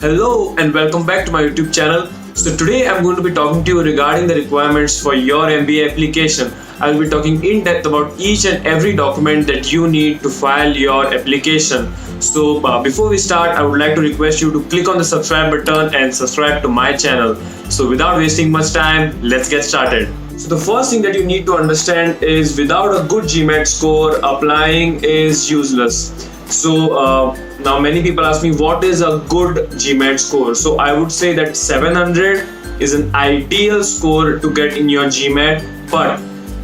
Hello and welcome back to my YouTube channel. So today I'm going to be talking to you regarding the requirements for your MBA application. I'll be talking in depth about each and every document that you need to file your application. So before we start, I would like to request you to click on the subscribe button and subscribe to my channel. So without wasting much time, let's get started. So the first thing that you need to understand is without a good GMAT score, applying is useless. So now many people ask me what is a good GMAT score. So I would say that 700 is an ideal score to get in your GMAT, but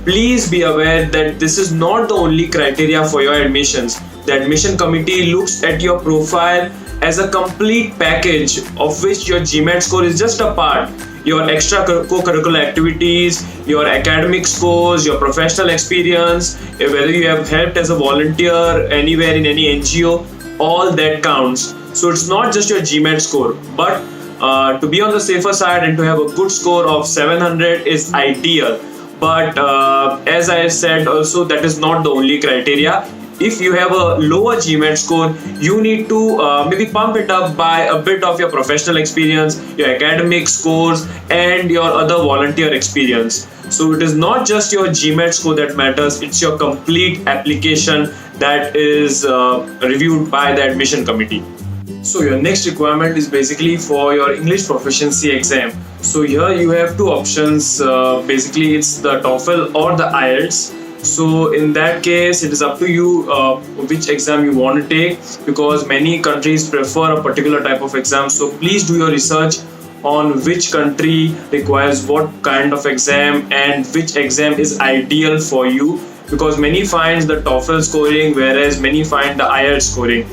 please be aware that this is not the only criteria for your admissions. The admission committee looks at your profile as a complete package of which your GMAT score is just a part. Your extra co-curricular activities, your academic scores, your professional experience, whether you have helped as a volunteer anywhere in any NGO, all that counts. So it's not just your GMAT score, but to be on the safer side and to have a good score of 700 is ideal. But as I said also, that is not the only criteria. If you have a lower GMAT score, you need to maybe pump it up by a bit of your professional experience, your academic scores, and your other volunteer experience. So it is not just your GMAT score that matters, it's your complete application that is reviewed by the admission committee. So your next requirement is basically for your English proficiency exam. So here you have two options. Basically it's the TOEFL or the IELTS. So in that case, it is up to you which exam you want to take, because many countries prefer a particular type of exam. So please do your research on which country requires what kind of exam and which exam is ideal for you, because many find the TOEFL scoring whereas many find the IELTS scoring.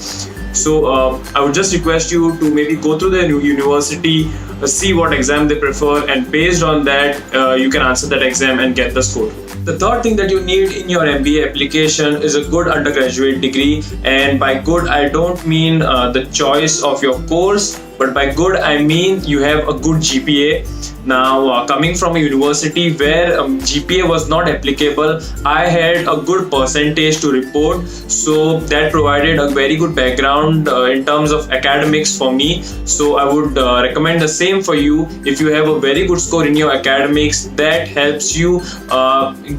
So I would just request you to maybe go through the university, see what exam they prefer, and based on that you can answer that exam and get the score. The third thing that you need in your MBA application is a good undergraduate degree, and by good I don't mean the choice of your course, but by good I mean you have a good GPA. Now coming from a university where GPA was not applicable, I had a good percentage to report, so that provided a very good background in terms of academics for me. So I would recommend the same for you. If you have a very good score in your academics, that helps you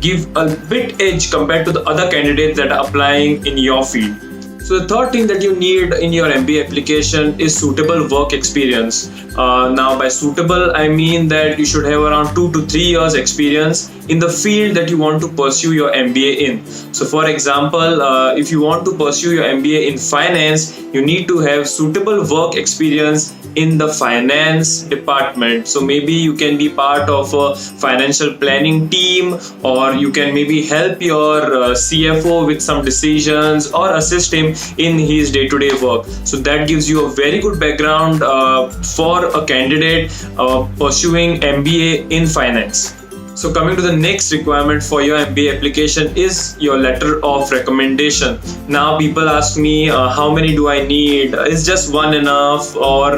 give a bit edge compared to the other candidates that are applying in your field. So the third thing that you need in your MBA application is suitable work experience. Now by suitable, I mean that you should have around 2 to 3 years experience in the field that you want to pursue your MBA in. So for example, if you want to pursue your MBA in finance, you need to have suitable work experience in the finance department. So maybe you can be part of a financial planning team, or you can maybe help your CFO with some decisions or assist him in his day-to-day work. So that gives you a very good background for a candidate pursuing MBA in finance. So coming to the next requirement for your MBA application is your letter of recommendation. Now people ask me how many do I need? Is just one enough? Or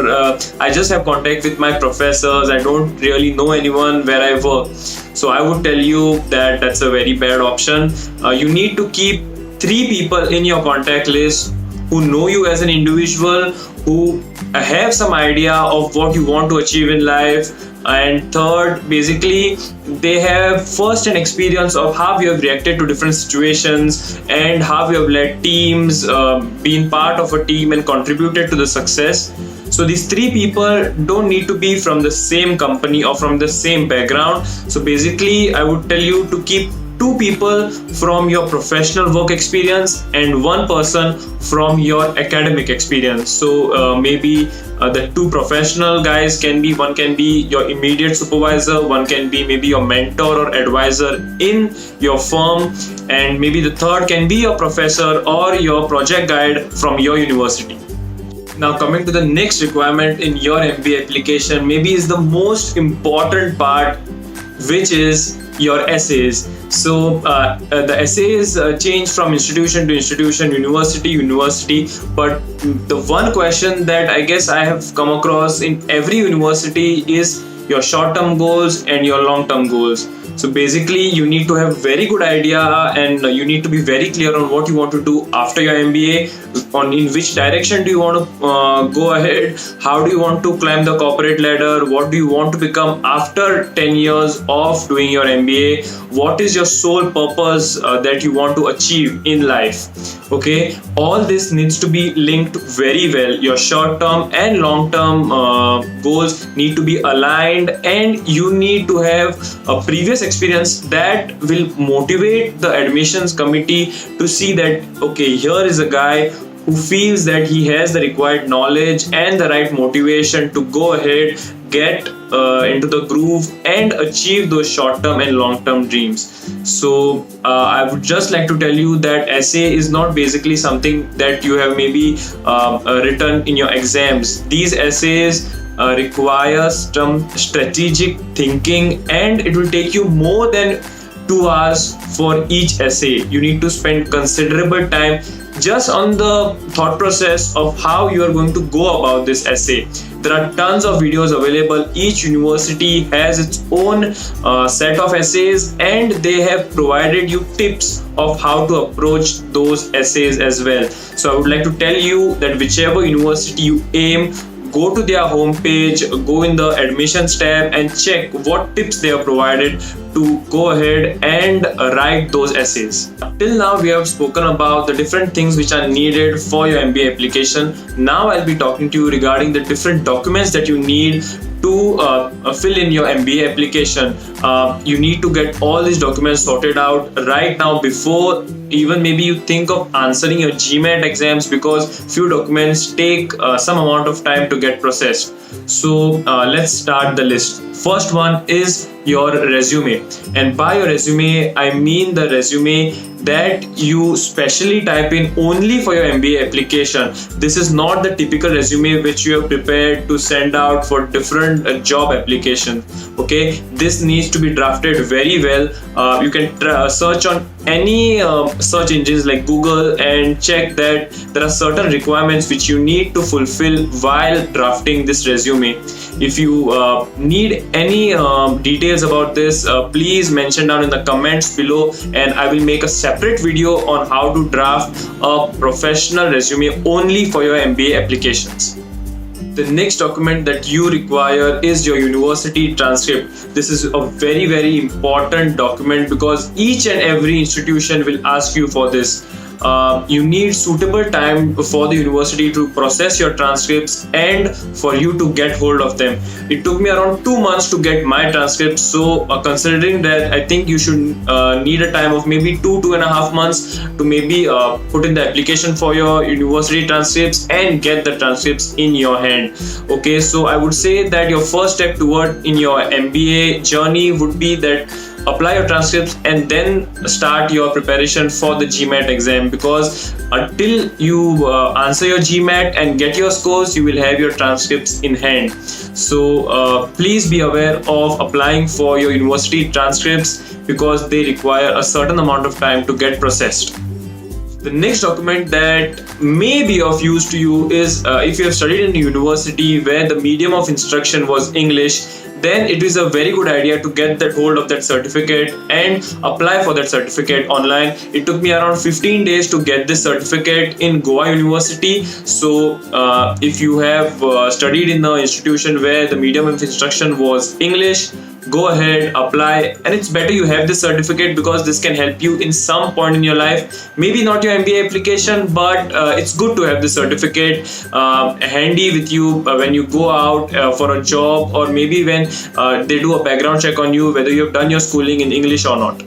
I just have contact with my professors. I don't really know anyone where I work. So I would tell you that that's a very bad option. You need to keep 3 people in your contact list who know you as an individual, who have some idea of what you want to achieve in life. And third, basically they have first-hand experience of how you have reacted to different situations and how you have led teams, been part of a team and contributed to the success. So these 3 people don't need to be from the same company or from the same background. So basically I would tell you to keep 2 people from your professional work experience and 1 person from your academic experience. So maybe the 2 professional guys can be, one can be your immediate supervisor, one can be maybe your mentor or advisor in your firm, and maybe the third can be your professor or your project guide from your university. Now coming to the next requirement in your MBA application, maybe is the most important part, which is your essays. So the essays change from institution to institution, university, but the one question that I guess I have come across in every university is your short-term goals and your long-term goals. So basically you need to have very good idea, and you need to be very clear on what you want to do after your MBA, on in which direction do you want to go ahead, how do you want to climb the corporate ladder, what do you want to become after 10 years of doing your MBA, what is your sole purpose that you want to achieve in life. Okay, all this needs to be linked very well. Your short term and long term goals need to be aligned, and you need to have a previous experience that will motivate the admissions committee to see that, okay, here is a guy who feels that he has the required knowledge and the right motivation to go ahead, get into the groove and achieve those short-term and long-term dreams. So I would just like to tell you that essay is not basically something that you have maybe written in your exams. These essays require some strategic thinking, and it will take you more than 2 hours for each essay. You need to spend considerable time just on the thought process of how you are going to go about this essay. There are tons of videos available. Each university has its own set of essays, and they have provided you tips of how to approach those essays as well. So I would like to tell you that whichever university you aim, go to their homepage, go in the admissions tab and check what tips they have provided to go ahead and write those essays. Till now we have spoken about the different things which are needed for your MBA application. Now I'll be talking to you regarding the different documents that you need to fill in your MBA application. You need to get all these documents sorted out right now before even maybe you think of answering your GMAT exams, because few documents take some amount of time to get processed. So let's start the list. First one is your resume, and by your resume I mean the resume that you specially type in only for your MBA application. This is not the typical resume which you have prepared to send out for different job applications. Okay, this needs to be drafted very well. You can search on any search engines like Google and check that there are certain requirements which you need to fulfill while drafting this resume. If you need any details about this, please mention down in the comments below, and I will make a separate video on how to draft a professional resume only for your MBA applications. The next document that you require is your university transcript. This is a very important document because each and every institution will ask you for this. You need suitable time for the university to process your transcripts and for you to get hold of them. It took me around 2 months to get my transcripts, so considering that, I think you should need a time of maybe 2.5 months to maybe put in the application for your university transcripts and get the transcripts in your hand. Okay, so I would say that your first step toward in your MBA journey would be that apply your transcripts and then start your preparation for the GMAT exam, because until you answer your GMAT and get your scores, you will have your transcripts in hand. So please be aware of applying for your university transcripts because they require a certain amount of time to get processed. The next document that may be of use to you is if you have studied in a university where the medium of instruction was English, then it is a very good idea to get that hold of that certificate and apply for that certificate online. It took me around 15 days to get this certificate in Goa University. So if you have studied in an institution where the medium of instruction was English, go ahead, apply, and it's better you have this certificate because this can help you in some point in your life. Maybe not your MBA application, but it's good to have this certificate handy with you when you go out for a job, or maybe when they do a background check on you, whether you have done your schooling in English or not.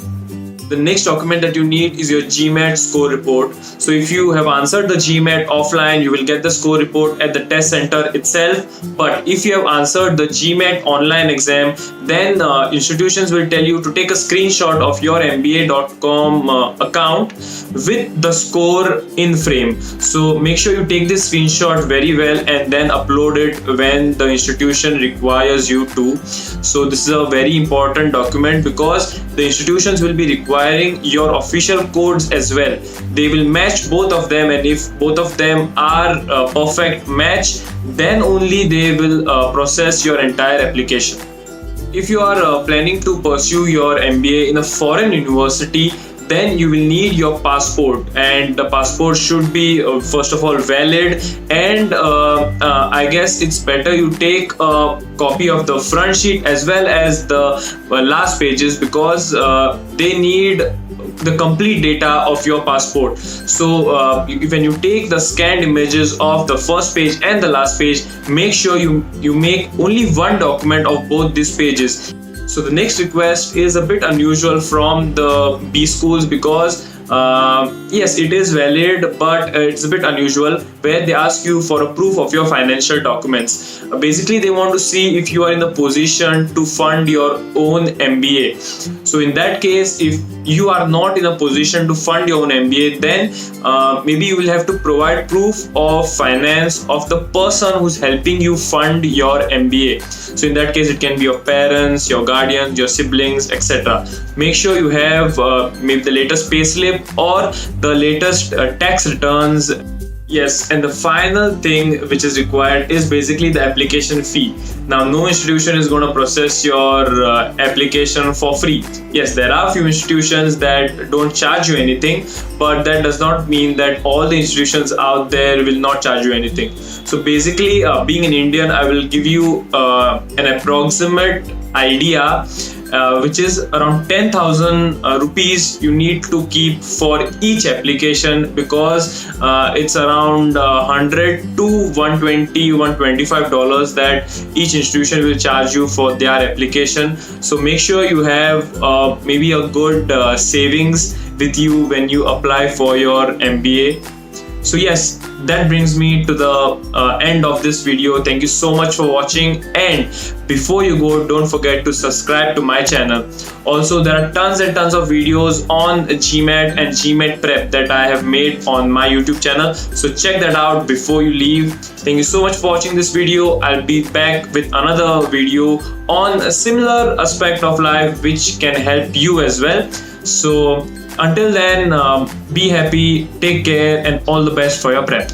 The next document that you need is your GMAT score report. So if you have answered the GMAT offline, you will get the score report at the test center itself. But if you have answered the GMAT online exam, then institutions will tell you to take a screenshot of your MBA.com account with the score in frame. So make sure you take this screenshot very well and then upload it when the institution requires you to. So this is a very important document because the institutions will be requiring your official codes as well. They will match both of them, and if both of them are a perfect match, then only they will process your entire application. If you are planning to pursue your MBA in a foreign university, then you will need your passport, and the passport should be first of all valid, and I guess it's better you take a copy of the front sheet as well as the last pages, because they need the complete data of your passport. So when you take the scanned images of the first page and the last page, make sure you make only one document of both these pages. So the next request is a bit unusual from the B schools, because yes, it is valid, but it's a bit unusual, where they ask you for a proof of your financial documents. Basically, they want to see if you are in the position to fund your own MBA. So in that case, if you are not in a position to fund your own MBA, then maybe you will have to provide proof of finance of the person who's helping you fund your MBA. So in that case, it can be your parents, your guardians, your siblings, etc. Make sure you have maybe the latest payslip or the latest tax returns. Yes, and the final thing which is required is basically the application fee. Now, no institution is going to process your application for free. Yes, there are a few institutions that don't charge you anything, but that does not mean that all the institutions out there will not charge you anything. So basically, being an Indian, I will give you an approximate idea, which is around 10,000 rupees you need to keep for each application, because it's around 100 to 120 $125 that each institution will charge you for their application. So make sure you have maybe a good savings with you when you apply for your MBA. So yes, that brings me to the end of this video. Thank you so much for watching, and before you go, don't forget to subscribe to my channel. Also, there are tons and tons of videos on GMAT and GMAT prep that I have made on my YouTube channel, so check that out before you leave. Thank you so much for watching this video. I'll be back with another video on a similar aspect of life which can help you as well. So until then, be happy, take care, and all the best for your prep.